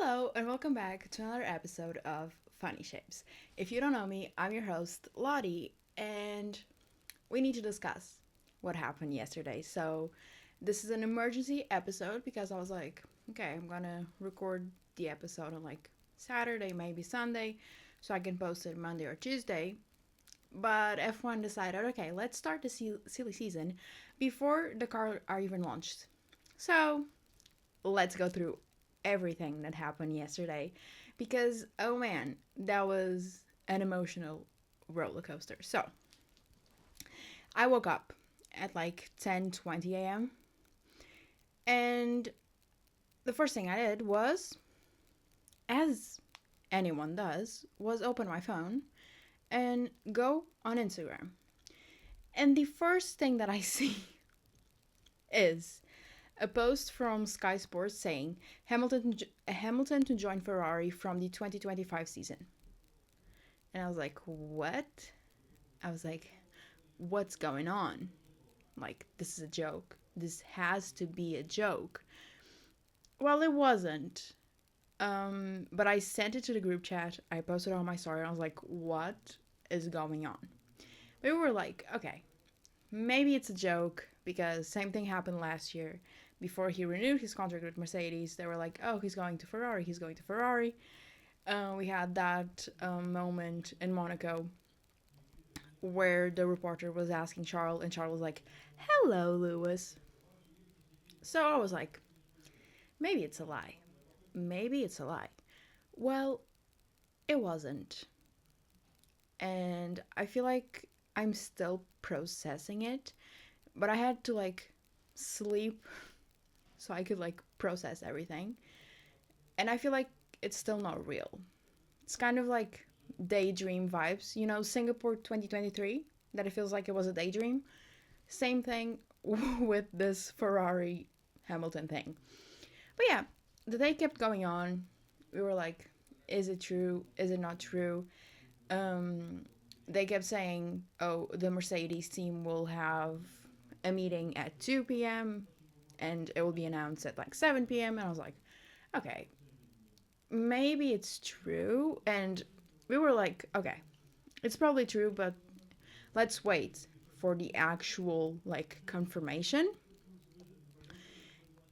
Hello, and welcome back to another episode of Funny Shapes. If you don't know me, I'm your host, Lottie, and we need to discuss what happened yesterday. So, this is an emergency episode because I was like, okay, I'm gonna record the episode on like Saturday, maybe Sunday, so I can post it Monday or Tuesday. But F1 decided, okay, let's start the silly season before the car are even launched. So, let's go through everything that happened yesterday because oh man, that was an emotional roller coaster. So, I woke up at like 10:20 a.m. and the first thing I did was, as anyone does, was open my phone and go on Instagram. And the first thing that I see is a post from Sky Sports saying Hamilton to join Ferrari from the 2025 season. And I was like, "What?" I was like, "What's going on? Like, this is a joke. This has to be a joke." Well, it wasn't. But I sent it to the group chat. I posted it on my story. And I was like, "What is going on?" We were like, "Okay, maybe it's a joke because same thing happened last year. Before he renewed his contract with Mercedes, they were like, oh, he's going to Ferrari, he's going to Ferrari. We had that moment in Monaco where the reporter was asking Charles, and Charles was like, hello, Lewis. So I was like, maybe it's a lie. Maybe it's a lie. Well, it wasn't. And I feel like I'm still processing it, but I had to like sleep so I could like process everything. And I feel like it's still not real. It's kind of like daydream vibes, you know, Singapore 2023, that it feels like it was a daydream. Same thing with this Ferrari Hamilton thing. But yeah, the day kept going on. We were like, is it true? Is it not true? Um, they kept saying, oh, the Mercedes team will have a meeting at 2 p.m. and it will be announced at like 7 p.m. And I was like, okay, maybe it's true. And we were like, okay, it's probably true, but let's wait for the actual like confirmation.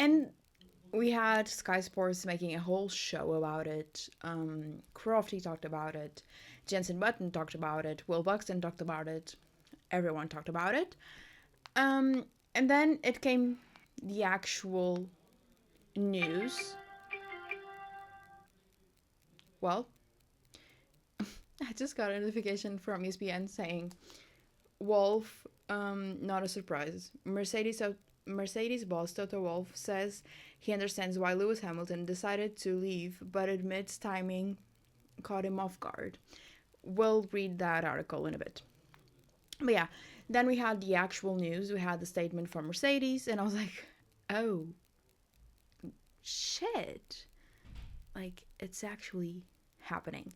And we had Sky Sports making a whole show about it. Crofty talked about it. Jensen Button talked about it. Will Buxton talked about it. Everyone talked about it. And then it came the actual news. Well, I just got a notification from ESPN saying Wolf, not a surprise. Mercedes boss Toto Wolff says he understands why Lewis Hamilton decided to leave, but admits timing caught him off guard. We'll read that article in a bit. But yeah, then we had the actual news. We had the statement from Mercedes, and I was like, oh, shit. Like, it's actually happening.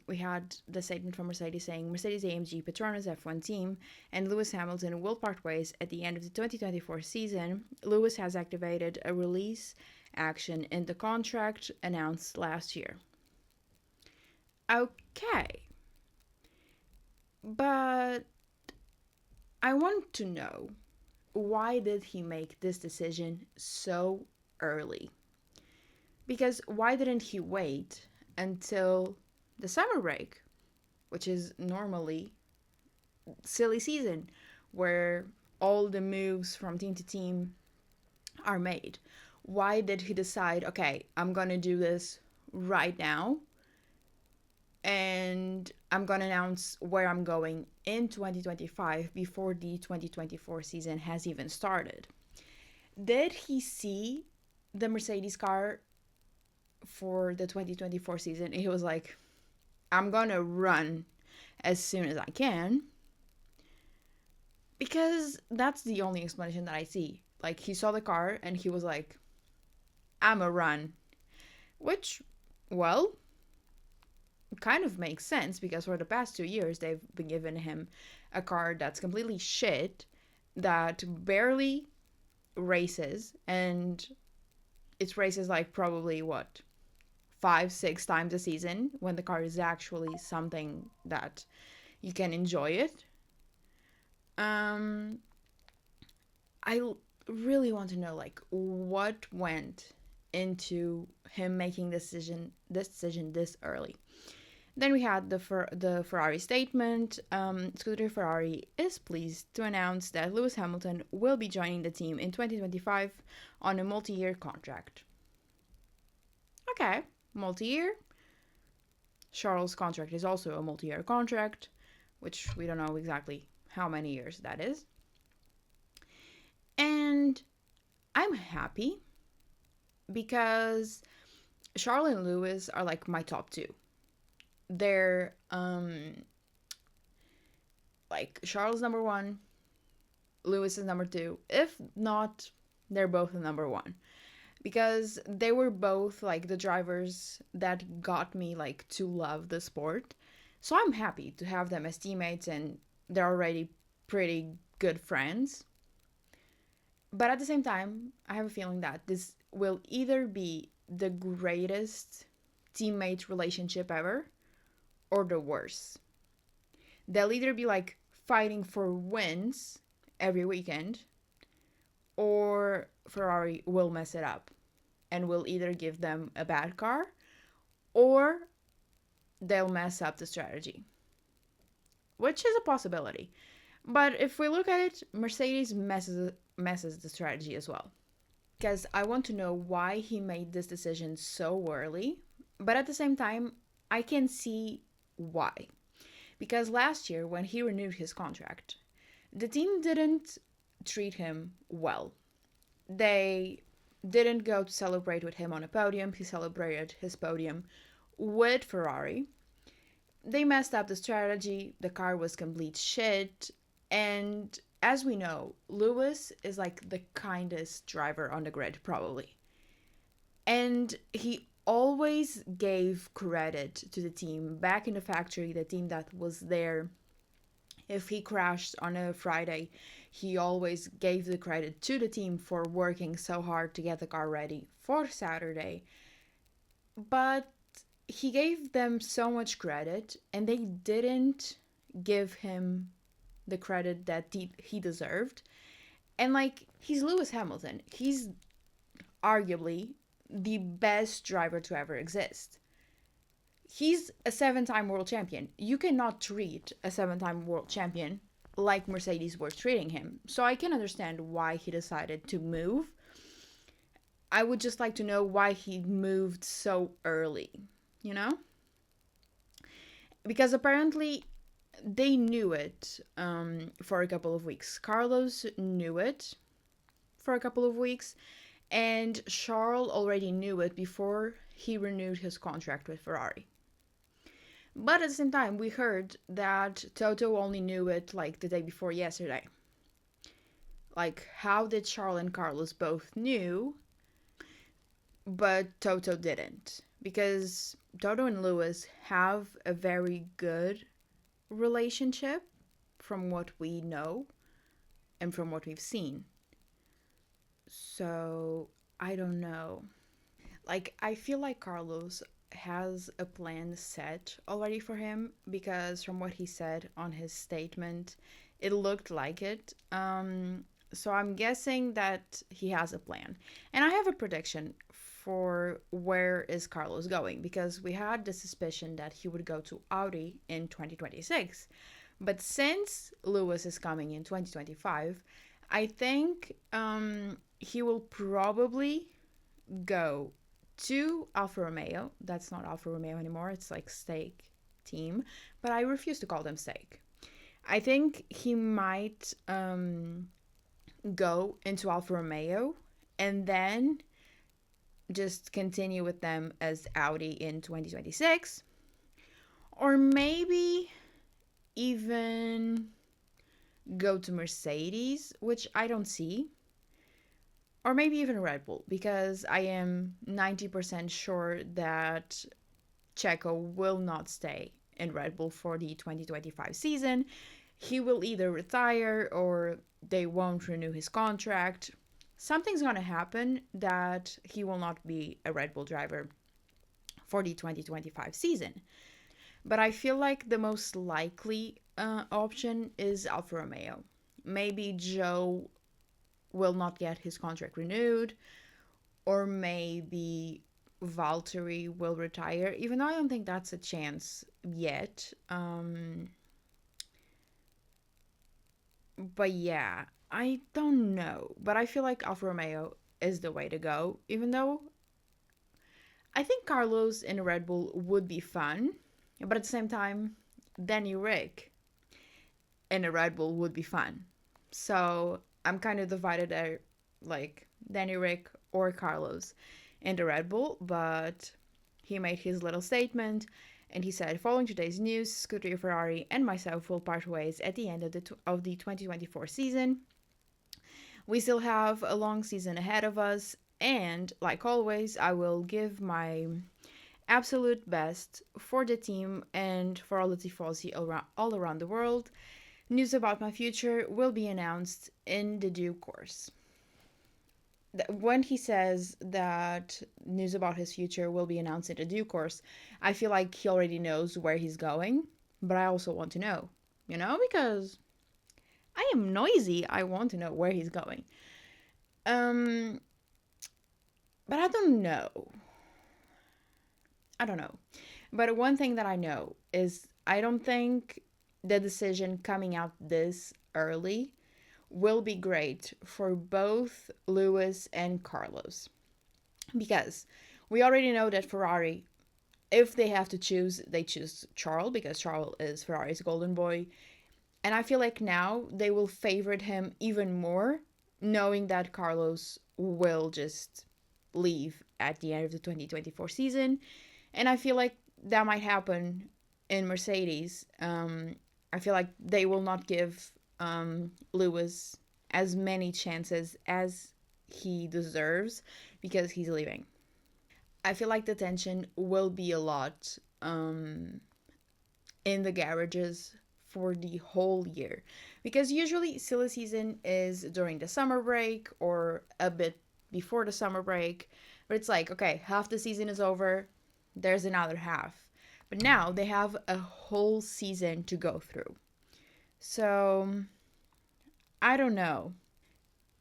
We had the statement from Mercedes saying Mercedes AMG Petronas F1 team and Lewis Hamilton will part ways at the end of the 2024 season. Lewis has activated a release action in the contract announced last year. Okay. But I want to know, why did he make this decision so early? Because why didn't he wait until the summer break, which is normally silly season where all the moves from team to team are made? Why did he decide, okay, I'm going to do this right now and I'm going to announce where I'm going in 2025 before the 2024 season has even started? Did he see the Mercedes car for the 2024 season and he was like, I'm going to run as soon as I can? Because that's the only explanation that I see. Like, he saw the car and he was like, I'm a run. Which, well, kind of makes sense because for the past 2 years they've been giving him a car that's completely shit, that barely races, and it races like probably what, 5, 6 times a season when the car is actually something that you can enjoy it. Um, really want to know like what went into him making this decision this early. Then we had the Ferrari statement. Scuderia Ferrari is pleased to announce that Lewis Hamilton will be joining the team in 2025 on a multi-year contract. Okay, multi-year. Charles' contract is also a multi-year contract, which we don't know exactly how many years that is. And I'm happy because Charles and Lewis are like my top two. They're like Charles number one, Lewis is number two. If not, they're both the number one. Because they were both like the drivers that got me like to love the sport. So I'm happy to have them as teammates and they're already pretty good friends. But at the same time, I have a feeling that this will either be the greatest teammate relationship ever or the worst. They'll either be like fighting for wins every weekend or Ferrari will mess it up and will either give them a bad car or they'll mess up the strategy, which is a possibility. But if we look at it, Mercedes messes the strategy as well. Because I want to know why he made this decision so early, but at the same time, I can see why. Because last year, when he renewed his contract, the team didn't treat him well. They didn't go to celebrate with him on a podium. He celebrated his podium with Ferrari. They messed up the strategy. The car was complete shit. And as we know, Lewis is like the kindest driver on the grid, probably. And he always gave credit to the team back in the factory, the team that was there. If he crashed on a Friday, he always gave the credit to the team for working so hard to get the car ready for Saturday. But he gave them so much credit and they didn't give him the credit that he deserved. And like, he's Lewis Hamilton. He's arguably the best driver to ever exist. He's a 7-time world champion. You cannot treat a 7-time world champion like Mercedes were treating him. So I can understand why he decided to move. I would just like to know why he moved so early, you know? Because apparently they knew it for a couple of weeks. Carlos knew it for a couple of weeks, and Charles already knew it before he renewed his contract with Ferrari. But at the same time, we heard that Toto only knew it like the day before yesterday. Like, how did Charles and Carlos both knew, but Toto didn't? Because Toto and Lewis have a very good relationship from what we know and from what we've seen. So, I don't know. Like, I feel like Carlos has a plan set already for him because from what he said on his statement, it looked like it. So I'm guessing that he has a plan. And I have a prediction for where is Carlos going because we had the suspicion that he would go to Audi in 2026. But since Lewis is coming in 2025, I think he will probably go to Alfa Romeo. That's not Alfa Romeo anymore. It's like Stake team. But I refuse to call them Stake. I think he might go into Alfa Romeo and then just continue with them as Audi in 2026. Or maybe even go to Mercedes, which I don't see. Or maybe even Red Bull, because I am 90% sure that Checo will not stay in Red Bull for the 2025 season. He will either retire or they won't renew his contract. something's going to happen that he will not be a Red Bull driver for the 2025 season. But I feel like the most likely option is Alfa Romeo. Maybe Joe will not get his contract renewed, or maybe Valtteri will retire, even though I don't think that's a chance yet. But yeah, I don't know. But I feel like Alfa Romeo is the way to go, even though I think Carlos in a Red Bull would be fun. But at the same time, Danny Rick in a Red Bull would be fun. So I'm kind of divided there, like Danny Rick or Carlos in the Red Bull. But he made his little statement and he said, following today's news, Scuderia Ferrari and myself will part ways at the end of the 2024 season. We still have a long season ahead of us, and like always, I will give my absolute best for the team and for all the tifosi all around the world. News about my future will be announced in the due course. When he says that news about his future will be announced in the due course, I feel like he already knows where he's going, but I also want to know, because I am noisy. I want to know where he's going. Um, but I don't know. I don't know. But one thing that I know is I don't think the decision coming out this early will be great for both Lewis and Carlos. Because we already know that Ferrari, if they have to choose, they choose Charles because Charles is Ferrari's golden boy. And I feel like now they will favorite him even more, knowing that Carlos will just leave at the end of the 2024 season. And I feel like that might happen in Mercedes. I feel like they will not give Lewis as many chances as he deserves because he's leaving. I feel like the tension will be a lot in the garages for the whole year, because usually silly season is during the summer break or a bit before the summer break, but it's like, okay, half the season is over, there's another half, but now they have a whole season to go through. So I don't know.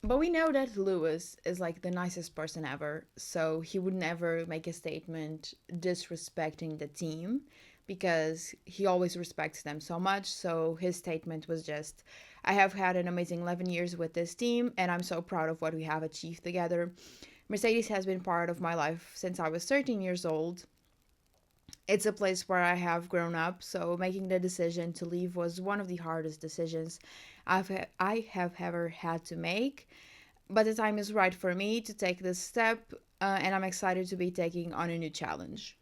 But we know that Lewis is like the nicest person ever, so he would never make a statement disrespecting the team because he always respects them so much. So his statement was just, I have had an amazing 11 years with this team and I'm so proud of what we have achieved together. Mercedes has been part of my life since I was 13 years old. It's a place where I have grown up, so making the decision to leave was one of the hardest decisions I have ever had to make. But the time is right for me to take this step, and I'm excited to be taking on a new challenge.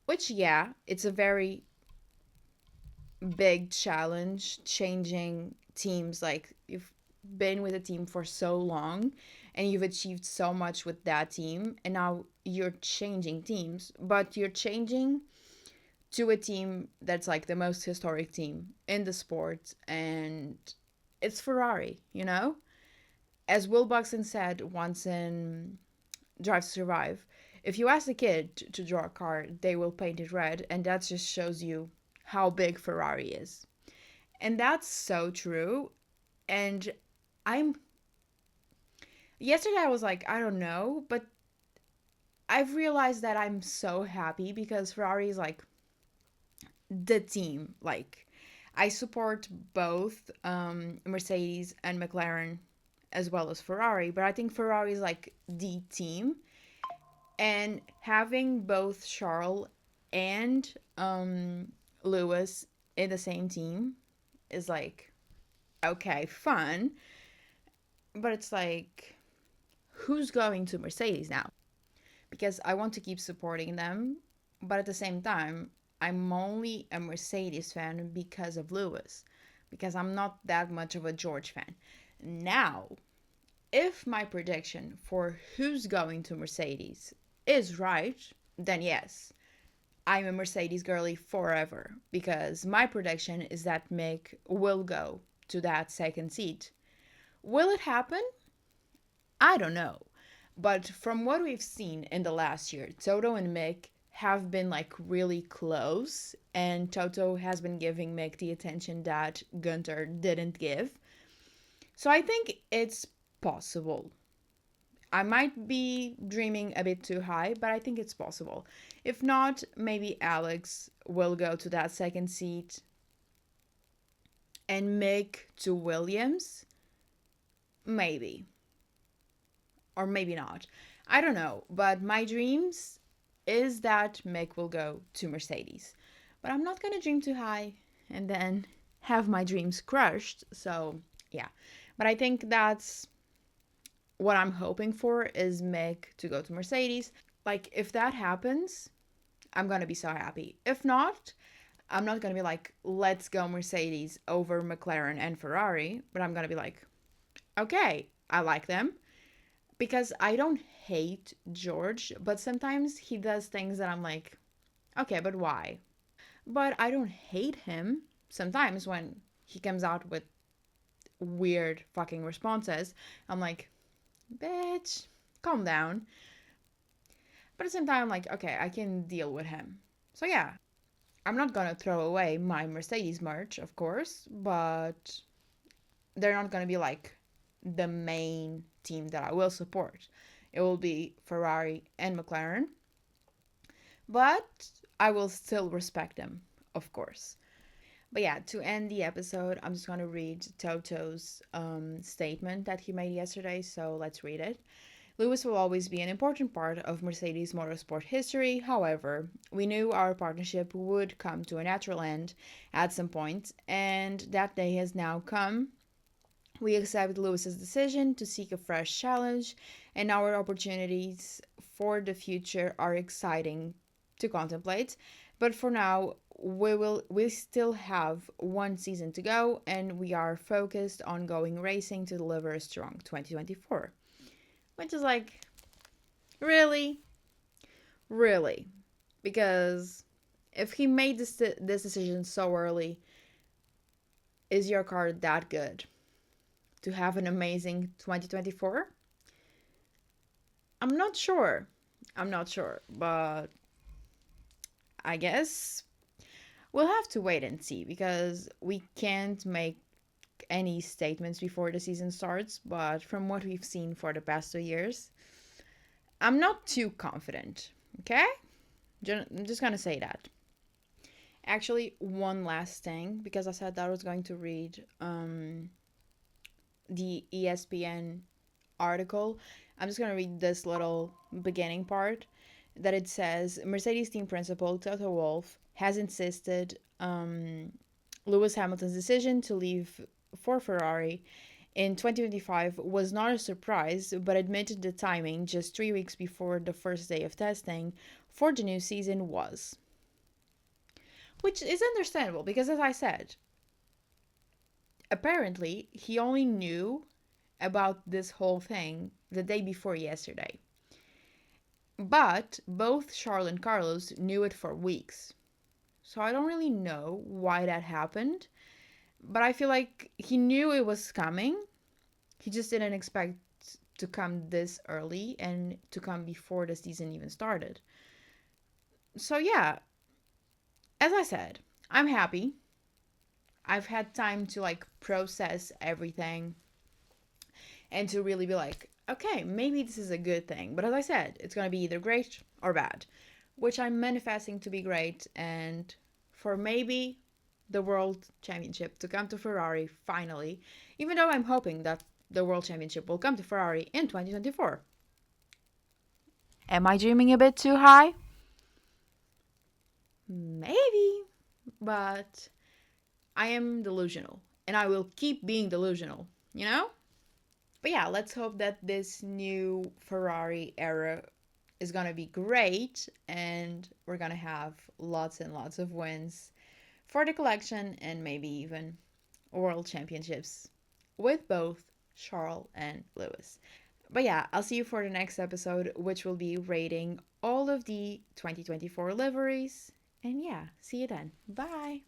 Which, yeah, it's a very big challenge changing teams. Like, you've been with a team for so long and you've achieved so much with that team, and now you're changing teams, but you're changing to a team that's like the most historic team in the sport, and it's Ferrari, As Will Buxton said once in Drive to Survive, if you ask a kid to draw a car, they will paint it red, and that just shows you how big Ferrari is. And that's so true. And I'm yesterday I was like, I don't know, but I've realized that I'm so happy because Ferrari is like the team. Like, I support both Mercedes and McLaren as well as Ferrari, but I think Ferrari is like the team. And having both Charles and Lewis in the same team is like, okay, fun. But it's like, who's going to Mercedes now? Because I want to keep supporting them, but at the same time, I'm only a Mercedes fan because of Lewis, because I'm not that much of a George fan. Now, if my prediction for who's going to Mercedes is right, then yes, I'm a Mercedes girly forever, because my prediction is that Mick will go to that second seat. Will it happen? I don't know. But from what we've seen in the last year, Toto and Mick have been like really close, and Toto has been giving Mick the attention that Gunter didn't give. So I think it's possible. I might be dreaming a bit too high, but I think it's possible. If not, maybe Alex will go to that second seat and Mick to Williams. Maybe. Or maybe not. I don't know. But my dreams is that Mick will go to Mercedes. But I'm not gonna dream too high and then have my dreams crushed. So yeah. But I think that's what I'm hoping for is Mick to go to Mercedes. Like if that happens, I'm gonna be so happy. If not, I'm not gonna be like, let's go Mercedes over McLaren and Ferrari, but I'm gonna be like, okay, I like them because I don't hate George, but sometimes he does things that I'm like, okay, but why? But I don't hate him sometimes when he comes out with weird fucking responses. I'm like, bitch, calm down. But at the same time, I'm like, okay, I can deal with him. So yeah, I'm not gonna throw away my Mercedes merch, of course, but they're not gonna be like the main team that I will support. It will be Ferrari and McLaren, but I will still respect them, of course. But yeah, to end the episode, I'm just gonna read Toto's statement that he made yesterday. So let's read it. Lewis will always be an important part of Mercedes motorsport history. However, we knew our partnership would come to a natural end at some point, and that day has now come. We accept Lewis's decision to seek a fresh challenge, and our opportunities for the future are exciting to contemplate. But for now, we still have one season to go, and we are focused on going racing to deliver a strong 2024. Which is like, really? Really? Because if he made this decision so early, is your car that good to have an amazing 2024? I'm not sure. I'm not sure, but I guess we'll have to wait and see because we can't make any statements before the season starts. But from what we've seen for the past 2 years, I'm not too confident. Okay? I'm just gonna say that. Actually, one last thing, because I said that I was going to read the ESPN article. I'm just gonna read this little beginning part that it says Mercedes team principal Toto Wolff has insisted Lewis Hamilton's decision to leave for Ferrari in 2025 was not a surprise, but admitted the timing just 3 weeks before the first day of testing for the new season was. Which is understandable because, as I said, apparently he only knew about this whole thing the day before yesterday. But both Charles and Carlos knew it for weeks. So I don't really know why that happened. But I feel like he knew it was coming. He just didn't expect to come this early and to come before the season even started. So yeah, as I said, I'm happy. I've had time to like process everything and to really be like, okay, maybe this is a good thing. But as I said, it's going to be either great or bad, which I'm manifesting to be great. And for maybe the World Championship to come to Ferrari finally, even though I'm hoping that the World Championship will come to Ferrari in 2024. Am I dreaming a bit too high? Maybe, but I am delusional and I will keep being delusional, you know? But yeah, let's hope that this new Ferrari era is gonna be great and we're gonna have lots and lots of wins for the collection and maybe even world championships with both Charles and Lewis. But yeah, I'll see you for the next episode, which will be rating all of the 2024 liveries. And yeah, see you then. Bye.